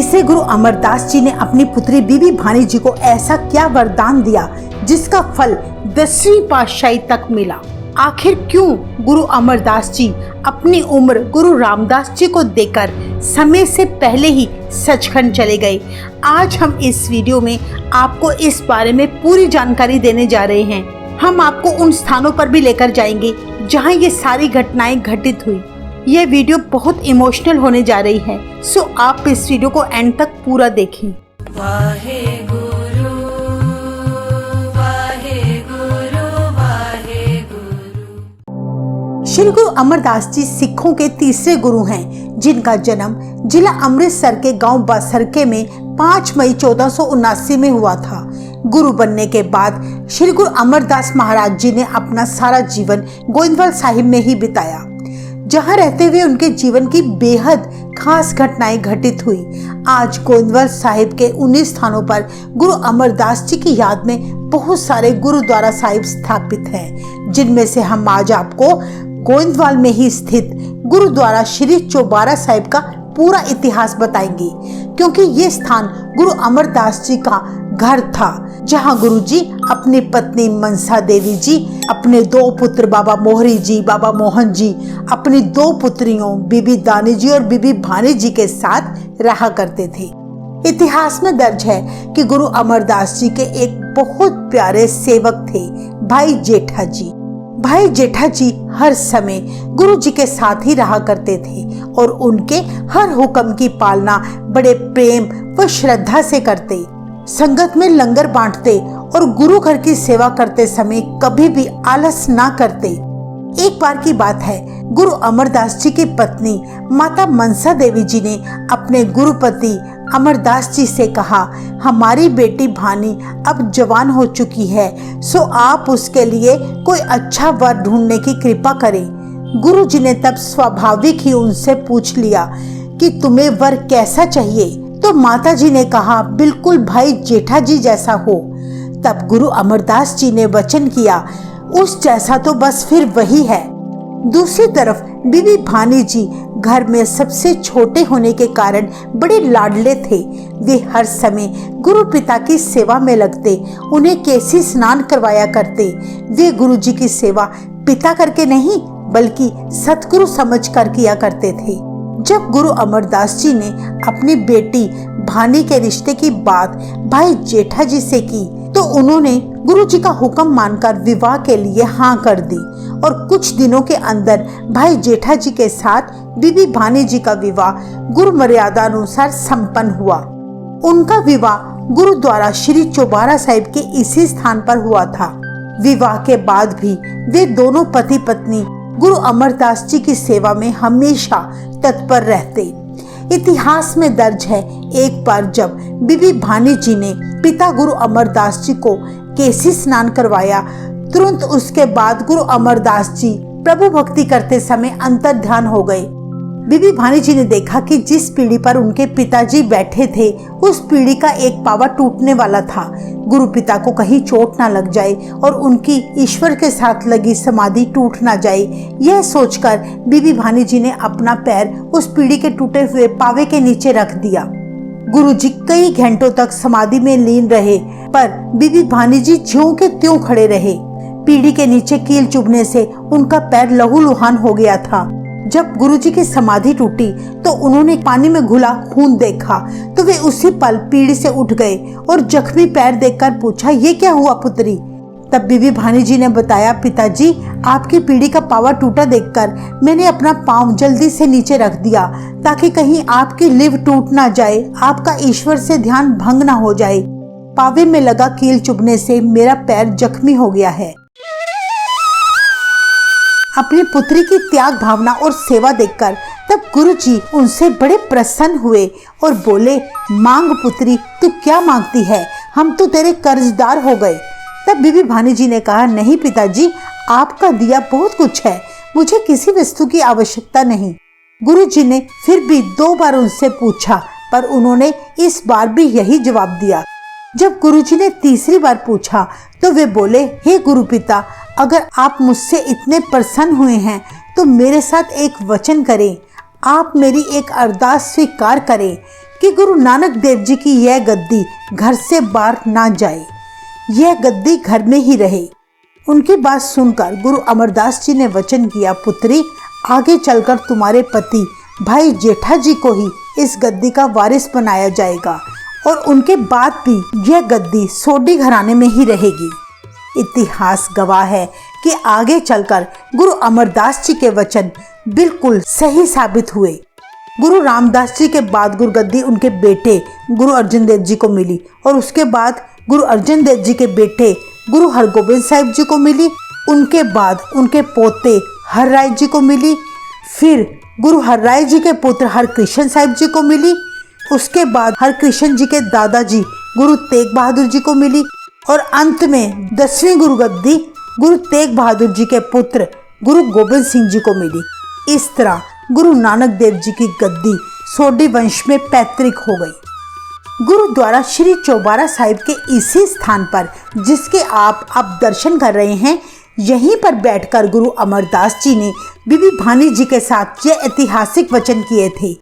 तीसरे गुरु अमरदास जी ने अपनी पुत्री बीबी भानी जी को ऐसा क्या वरदान दिया जिसका फल 10वीं पातशाही तक मिला। आखिर क्यों गुरु अमरदास जी अपनी उम्र गुरु रामदास जी को देकर समय से पहले ही सचखंड चले गए। आज हम इस वीडियो में आपको इस बारे में पूरी जानकारी देने जा रहे हैं। हम आपको उन स्थानों पर भी लेकर जाएंगे जहां ये सारी घटनाएं घटित हुई। यह वीडियो बहुत इमोशनल होने जा रही है, सो आप इस वीडियो को एंड तक पूरा देखें। वाहे गुरु वाहे गुरु वाहे गुरु। श्री गुरु अमरदास जी सिखों के तीसरे गुरु हैं, जिनका जन्म जिला अमृतसर के गांव बासरके में 5 मई 1479 में हुआ था। गुरु बनने के बाद श्री गुरु अमरदास महाराज जी ने अपना सारा जीवन गोइंदवाल साहिब में ही बिताया, जहां रहते हुए उनके जीवन की बेहद खास घटनाएं घटित हुई। आज गोइंदवाल साहिब के 19 स्थानों पर गुरु अमरदास जी की याद में बहुत सारे गुरुद्वारा साहिब स्थापित हैं, जिनमें से हम आज आपको गोइंदवाल में ही स्थित गुरुद्वारा श्री चौबारा साहिब का पूरा इतिहास बताएंगे, क्योंकि ये स्थान गुरु अमरदास जी का घर था, जहां गुरु जी अपनी पत्नी मनसा देवी जी, अपने 2 पुत्र बाबा मोहरी जी, बाबा मोहन जी, अपनी 2 पुत्रियों बीबी दानी जी और बीबी भानी जी के साथ रहा करते थे। इतिहास में दर्ज है कि गुरु अमरदास जी के एक बहुत प्यारे सेवक थे, भाई जेठा जी। भाई जेठा जी हर समय गुरु जी के साथ ही रहा करते थे और उनके हर हुक्म की पालना बड़े प्रेम व श्रद्धा से करते। संगत में लंगर बांटते और गुरु घर की सेवा करते समय कभी भी आलस ना करते। एक बार की बात है, गुरु अमरदास जी की पत्नी माता मनसा देवी जी ने अपने गुरुपति अमरदास जी से कहा, हमारी बेटी भानी अब जवान हो चुकी है, सो आप उसके लिए कोई अच्छा वर ढूंढने की कृपा करें। गुरु जी ने तब स्वाभाविक ही उनसे पूछ लिया कि तुम्हें वर कैसा चाहिए, तो माता जी ने कहा बिल्कुल भाई जेठा जी जैसा हो। तब गुरु अमरदास जी ने वचन किया, उस जैसा तो बस फिर वही है। दूसरी तरफ बीबी भानी जी घर में सबसे छोटे होने के कारण बड़े लाडले थे। वे हर समय गुरु पिता की सेवा में लगते, उन्हें केसी स्नान करवाया करते। वे गुरु जी की सेवा पिता करके नहीं बल्कि सतगुरु समझकर किया करते थे। जब गुरु अमरदास जी ने अपनी बेटी भानी के रिश्ते की बात भाई जेठा जी से की, तो उन्होंने गुरु जी का हुक्म मानकर विवाह के लिए हाँ कर दी और कुछ दिनों के अंदर भाई जेठा जी के साथ बीबी भानी जी का विवाह गुरु मर्यादा अनुसार संपन्न हुआ। उनका विवाह गुरुद्वारा श्री चौबारा साहिब के इसी स्थान पर हुआ था। विवाह के बाद भी वे दोनों पति पत्नी गुरु अमरदास जी की सेवा में हमेशा तत्पर रहते। इतिहास में दर्ज है, एक बार जब बीबी भानी जी ने पिता गुरु अमरदास जी को केसी स्नान करवाया, तुरंत उसके बाद गुरु अमरदास जी प्रभु भक्ति करते समय अंतर ध्यान हो गए। बीबी भानी जी ने देखा कि जिस पीढ़ी पर उनके पिताजी बैठे थे, उस पीढ़ी का एक पावा टूटने वाला था। गुरु पिता को कहीं चोट ना लग जाए और उनकी ईश्वर के साथ लगी समाधि टूट ना जाए, यह सोचकर बीबी भानी जी ने अपना पैर उस पीढ़ी के टूटे हुए पावे के नीचे रख दिया। गुरु जी कई घंटों तक समाधि में लीन रहे, पर बीबी भानी जी ज्यों के त्यों खड़े रहे। पीढ़ी के नीचे कील चुभने से उनका पैर लहूलुहान हो गया था। जब गुरुजी की समाधि टूटी तो उन्होंने पानी में घुला खून देखा, तो वे उसी पल पीढ़ी से उठ गए और जख्मी पैर देखकर पूछा, ये क्या हुआ पुत्री? तब बीबी भानी जी ने बताया, पिताजी आपकी पीढ़ी का पावा टूटा देखकर मैंने अपना पांव जल्दी से नीचे रख दिया, ताकि कहीं आपकी लिव टूट ना जाए, आपका ईश्वर से ध्यान भंग ना हो जाए। पावे में लगा कील चुभने से मेरा पैर जख्मी हो गया है। अपनी पुत्री की त्याग भावना और सेवा देखकर तब गुरुजी उनसे बड़े प्रसन्न हुए और बोले, मांग पुत्री, तू क्या मांगती है, हम तो तेरे कर्जदार हो गए। तब बीबी भानी जी ने कहा, नहीं पिताजी, आपका दिया बहुत कुछ है, मुझे किसी वस्तु की आवश्यकता नहीं। गुरुजी ने फिर भी 2 बार उनसे पूछा, पर उन्होंने इस बार भी यही जवाब दिया। जब गुरुजी ने तीसरी बार पूछा तो वे बोले, हे गुरु पिता, अगर आप मुझसे इतने प्रसन्न हुए हैं तो मेरे साथ एक वचन करें, आप मेरी एक अरदास स्वीकार करें कि गुरु नानक देव जी की यह गद्दी घर से बाहर ना जाए, यह गद्दी घर में ही रहे। उनकी बात सुनकर गुरु अमरदास जी ने वचन किया, पुत्री आगे चलकर तुम्हारे पति भाई जेठा जी को ही इस गद्दी का वारिस बनाया जाएगा और उनके बाद भी यह गद्दी सोडी घराने में ही रहेगी। इतिहास गवाह है कि आगे चलकर गुरु अमरदास जी के वचन बिल्कुल सही साबित हुए। गुरु रामदास जी के बाद गुरुगद्दी उनके बेटे गुरु अर्जन देव जी को मिली और उसके बाद गुरु अर्जन देव जी के बेटे गुरु हरगोबिंद साहिब जी को मिली। उनके बाद उनके पोते हरराय जी को मिली, फिर गुरु हरराय जी के पुत्र हरकृष्ण साहिब जी को मिली। उसके बाद हरकृष्ण जी के दादाजी गुरु तेग बहादुर जी को मिली और अंत में 10वीं गुरुगद्दी गुरु तेग बहादुर जी के पुत्र गुरु गोबिंद सिंह जी को मिली। इस तरह गुरु नानक देव जी की गद्दी सोडी वंश में पैतृक हो गई। गुरुद्वारा श्री चौबारा साहिब के इसी स्थान पर जिसके आप अब दर्शन कर रहे हैं, यहीं पर बैठकर गुरु अमरदास जी ने बीबी भानी जी के साथ यह ऐतिहासिक वचन किए थे।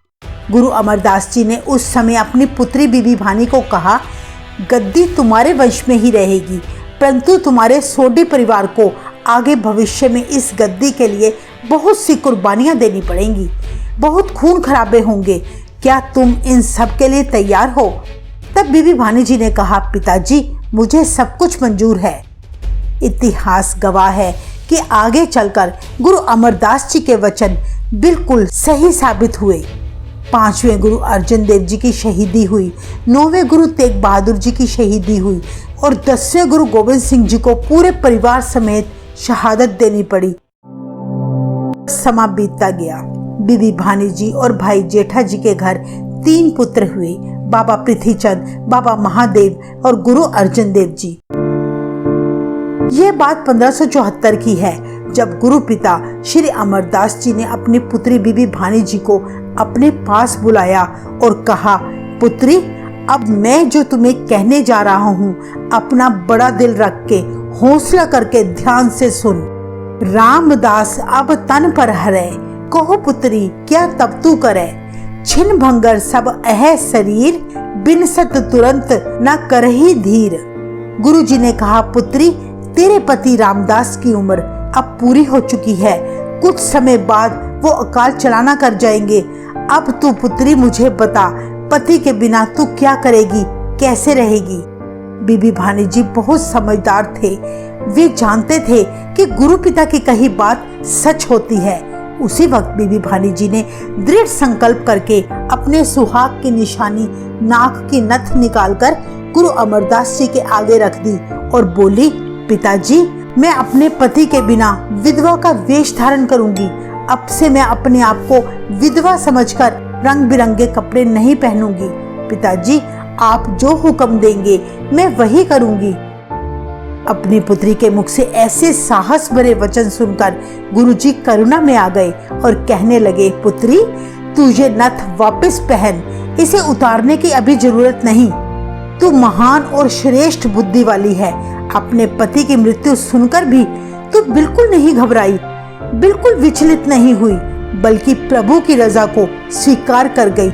गुरु अमरदास जी ने उस समय अपनी पुत्री बीबी भानी को कहा, गद्दी तुम्हारे वंश में ही रहेगी, परंतु तुम्हारे सोडी परिवार को आगे भविष्य में इस गद्दी के लिए बहुत सी कुर्बानियां देनी पड़ेंगी, बहुत खून खराबे होंगे। क्या तुम इन सब के लिए तैयार हो? तब बीबी भानी जी ने कहा, पिताजी मुझे सब कुछ मंजूर है। इतिहास गवाह है कि आगे चलकर गुरु अमरदास जी के वचन बिल्कुल सही साबित हुए। 5वें गुरु अर्जन देव जी की शहीदी हुई, 9वें गुरु तेग बहादुर जी की शहीदी हुई और 10वें गुरु गोबिंद सिंह जी को पूरे परिवार समेत शहादत देनी पड़ी। समा बीतता गया। बीबी भानी जी और भाई जेठा जी के घर 3 पुत्र हुए, बाबा पृथ्वीचंद, बाबा महादेव और गुरु अर्जन देव जी। यह बात 1574 की है, जब गुरु पिता श्री अमरदास जी ने अपनी पुत्री बीबी भानी जी को अपने पास बुलाया और कहा, पुत्री अब मैं जो तुम्हें कहने जा रहा हूँ, अपना बड़ा दिल रख के हौसला करके ध्यान से सुन। रामदास अब तन पर हरे, कहो पुत्री क्या तब तू करे, छिन भंगर सब अह शरीर, बिन सत तुरंत न करही धीर। गुरु जी ने कहा, पुत्री तेरे पति रामदास की उम्र अब पूरी हो चुकी है, कुछ समय बाद वो अकाल चलाना कर जाएंगे। अब तू पुत्री मुझे बता, पति के बिना तू क्या करेगी, कैसे रहेगी? बीबी भानी जी बहुत समझदार थे, वे जानते थे कि गुरु पिता की कही बात सच होती है। उसी वक्त बीबी भानी जी ने दृढ़ संकल्प करके अपने सुहाग की निशानी नाक की नथ निकालकर गुरु अमरदास जी के आगे रख दी और बोली, पिताजी मैं अपने पति के बिना विधवा का वेश धारण करूंगी। अब से मैं अपने आप को विधवा समझकर रंग बिरंगे कपड़े नहीं पहनूंगी। पिताजी आप जो हुक्म देंगे मैं वही करूंगी। अपनी पुत्री के मुख से ऐसे साहस भरे वचन सुनकर गुरुजी करुणा में आ गए और कहने लगे, पुत्री तू ये नथ वापस पहन, इसे उतारने की अभी जरूरत नहीं। तू महान और श्रेष्ठ बुद्धि वाली है। अपने पति की मृत्यु सुनकर भी तू बिल्कुल नहीं घबराई, बिल्कुल विचलित नहीं हुई, बल्कि प्रभु की रजा को स्वीकार कर गई।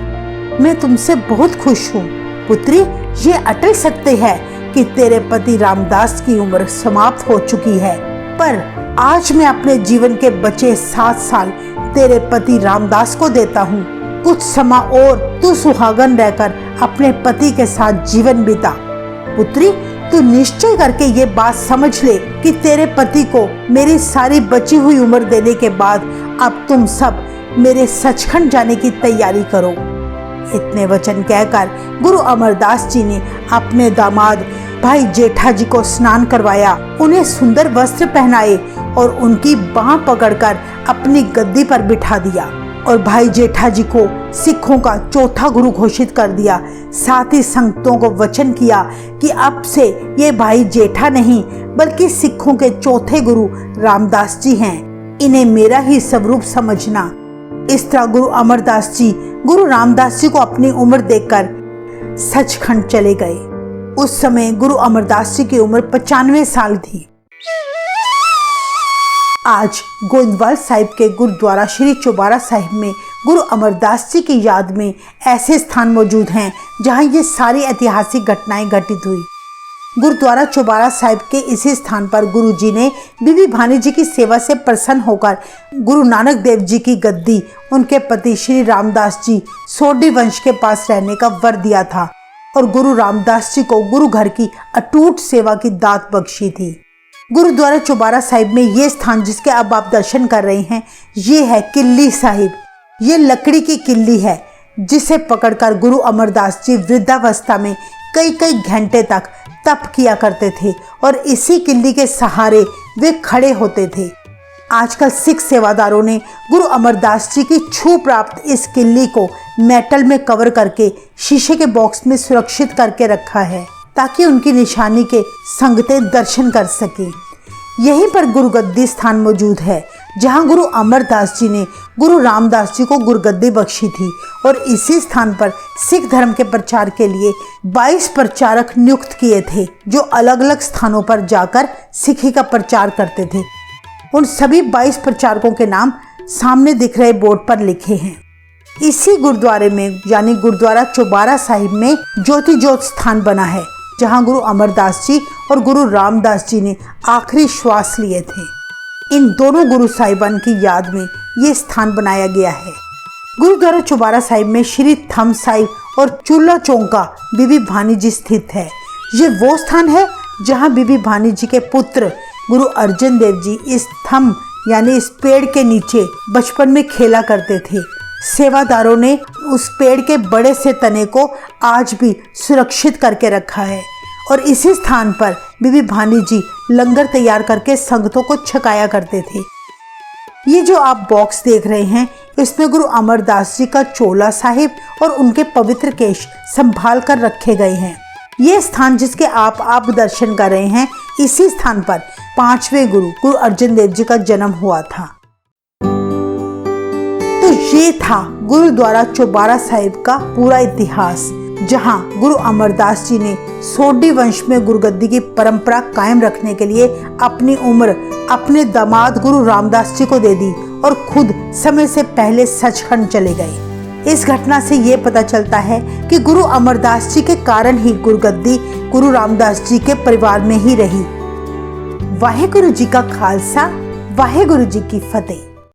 मैं तुमसे बहुत खुश हूँ पुत्री। ये अटल सत्य है कि तेरे पति रामदास की उम्र समाप्त हो चुकी है, पर आज मैं अपने जीवन के बचे 7 साल तेरे पति रामदास को देता हूँ। कुछ समय और तू सुहागन रहकर अपने पति के साथ जीवन बिता। पुत्री तू निश्चय करके ये बात समझ ले कि तेरे पति को मेरी सारी बची हुई उम्र देने के बाद अब तुम सब मेरे सचखंड जाने की तैयारी करो। इतने वचन कहकर गुरु अमरदास जी ने अपने दामाद भाई जेठा जी को स्नान करवाया, उन्हें सुंदर वस्त्र पहनाए और उनकी बाह पकड़कर अपनी गद्दी पर बिठा दिया और भाई जेठा जी को सिखों का चौथा गुरु घोषित कर दिया। साथ ही संगतों को वचन किया कि अब से ये भाई जेठा नहीं बल्कि सिखों के चौथे गुरु रामदास जी हैं, इन्हें मेरा ही स्वरूप समझना। इस तरह गुरु अमरदास जी गुरु रामदास जी को अपनी उम्र देखकर सचखंड चले गए। उस समय गुरु अमरदास जी की उम्र 95 साल थी। आज गोइंदवाल साहिब के गुरुद्वारा श्री चौबारा साहिब में गुरु अमरदास जी की याद में ऐसे स्थान मौजूद हैं जहां ये सारी ऐतिहासिक घटनाएं घटित हुई। गुरुद्वारा चौबारा साहिब के इसी स्थान पर गुरु जी ने बीबी भानी जी की सेवा से प्रसन्न होकर गुरु नानक देव जी की गद्दी उनके पति श्री रामदास जी सोडी वंश के पास रहने का वर दिया था और गुरु रामदास जी को गुरु घर की अटूट सेवा की दात बख्शी थी। गुरुद्वारा चौबारा साहिब में ये स्थान जिसके अब आप दर्शन कर रहे हैं, ये है किल्ली साहिब। ये लकड़ी की किल्ली है जिसे पकड़कर गुरु अमरदास जी वृद्धावस्था में कई घंटे तक तप किया करते थे और इसी किल्ली के सहारे वे खड़े होते थे। आजकल सिख सेवादारों ने गुरु अमरदास जी की छू प्राप्त इस किल्ली को मेटल में कवर करके शीशे के बॉक्स में सुरक्षित करके रखा है ताकि उनकी निशानी के संगतें दर्शन कर सकें। यहीं पर गुरुगद्दी स्थान मौजूद है जहां गुरु अमरदास जी ने गुरु रामदास जी को गुरुगद्दी बख्शी थी और इसी स्थान पर सिख धर्म के प्रचार के लिए 22 प्रचारक नियुक्त किए थे जो अलग अलग स्थानों पर जाकर सिखी का प्रचार करते थे। उन सभी 22 प्रचारकों के नाम सामने दिख रहे बोर्ड पर लिखे हैं। इसी गुरुद्वारे में यानी गुरुद्वारा चौबारा साहिब में ज्योति ज्योत स्थान बना है जहां गुरु अमरदास जी और गुरु रामदास जी ने आखिरी श्वास लिए थे। इन दोनों गुरु साहिबान की याद में ये स्थान बनाया गया है। गुरुद्वारा चौबारा साहिब में श्री थम साहिब और चूल्हा चौंका बीबी भानी जी स्थित है। ये वो स्थान है जहां बीबी भानी जी के पुत्र गुरु अर्जन देव जी इस थम यानी इस पेड़ के नीचे बचपन में खेला करते थे। सेवादारों ने उस पेड़ के बड़े से तने को आज भी सुरक्षित करके रखा है और इसी स्थान पर बीबी भानी जी लंगर तैयार करके संगतों को छकाया करते थे। ये जो आप बॉक्स देख रहे हैं इसमें गुरु अमरदास जी का चोला साहिब और उनके पवित्र केश संभाल कर रखे गए हैं। ये स्थान जिसके आप दर्शन कर रहे हैं, इसी स्थान पर 5वें गुरु अर्जन देव जी का जन्म हुआ था। तो ये था गुरुद्वारा चौबारा साहिब का पूरा इतिहास, जहां गुरु अमरदास जी ने सोडी वंश में गुरुगद्दी की परंपरा कायम रखने के लिए अपनी उम्र अपने दामाद गुरु रामदास जी को दे दी और खुद समय से पहले सचखंड चले गए। इस घटना से ये पता चलता है कि गुरु अमरदास जी के कारण ही गुरुगद्दी गुरु रामदास जी के परिवार में ही रही। वाहेगुरु जी का खालसा, वाहेगुरु जी की फतेह।